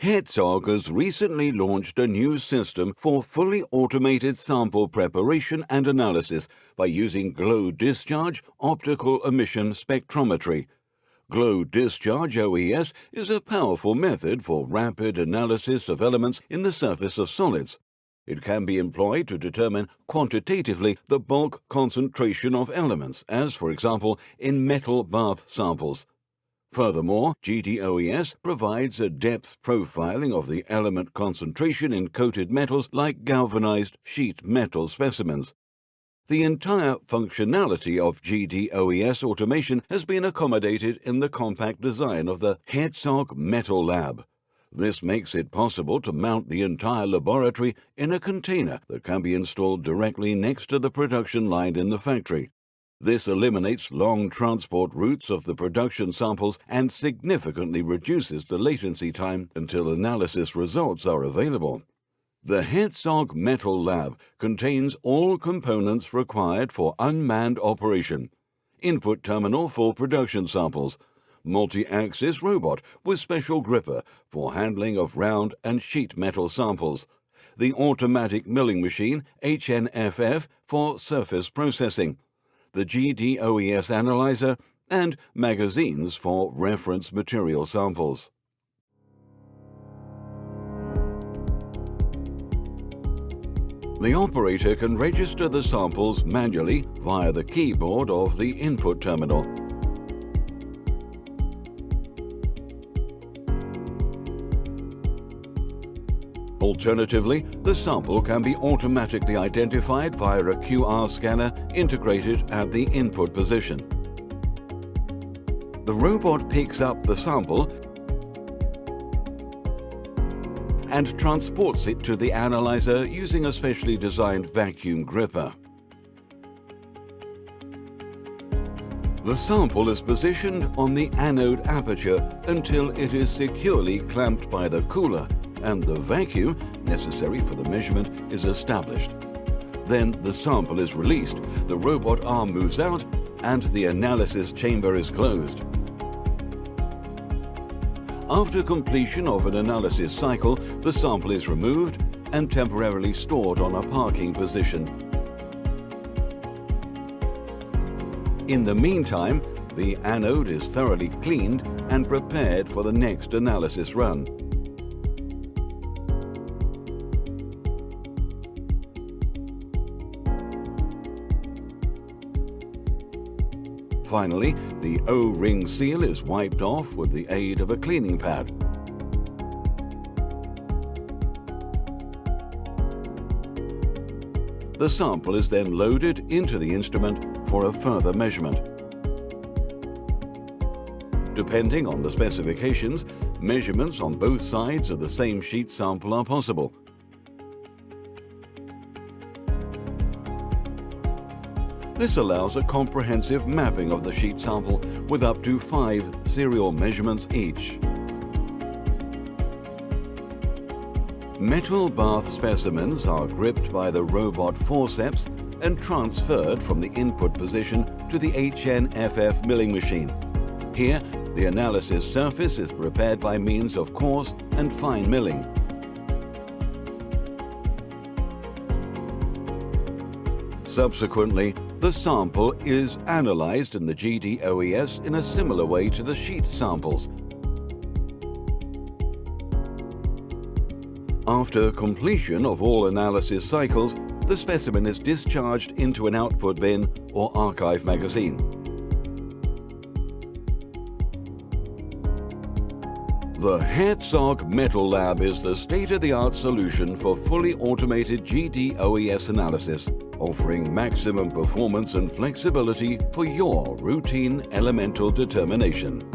Herzog has recently launched a new system for fully automated sample preparation and analysis by using glow discharge optical emission spectrometry. Glow discharge OES is a powerful method for rapid analysis of elements in the surface of solids. It can be employed to determine quantitatively the bulk concentration of elements, as for example in metal bath samples. Furthermore, GDOES provides a depth profiling of the element concentration in coated metals like galvanized sheet metal specimens. The entire functionality of GDOES automation has been accommodated in the compact design of the Herzog Metal Lab. This makes it possible to mount the entire laboratory in a container that can be installed directly next to the production line in the factory. This eliminates long transport routes of the production samples and significantly reduces the latency time until analysis results are available. The Herzog Metal Lab contains all components required for unmanned operation: input terminal for production samples, multi-axis robot with special gripper for handling of round and sheet metal samples, the automatic milling machine HNFF for surface processing, the GDOES analyzer, and magazines for reference material samples. The operator can register the samples manually via the keyboard of the input terminal. Alternatively, the sample can be automatically identified via a QR scanner integrated at the input position. The robot picks up the sample and transports it to the analyzer using a specially designed vacuum gripper. The sample is positioned on the anode aperture until it is securely clamped by the cooler and the vacuum necessary for the measurement is established. Then the sample is released, the robot arm moves out, and the analysis chamber is closed. After completion of an analysis cycle, the sample is removed and temporarily stored on a parking position. In the meantime, the anode is thoroughly cleaned and prepared for the next analysis run. Finally, the O-ring seal is wiped off with the aid of a cleaning pad. The sample is then loaded into the instrument for a further measurement. Depending on the specifications, measurements on both sides of the same sheet sample are possible. This allows a comprehensive mapping of the sheet sample with up to 5 serial measurements each. Metal bath specimens are gripped by the robot forceps and transferred from the input position to the HNFF milling machine. Here, the analysis surface is prepared by means of coarse and fine milling. Subsequently, the sample is analyzed in the GDOES in a similar way to the sheet samples. After completion of all analysis cycles, the specimen is discharged into an output bin or archive magazine. The Herzog Metal Lab is the state-of-the-art solution for fully automated GDOES analysis, offering maximum performance and flexibility for your routine elemental determination.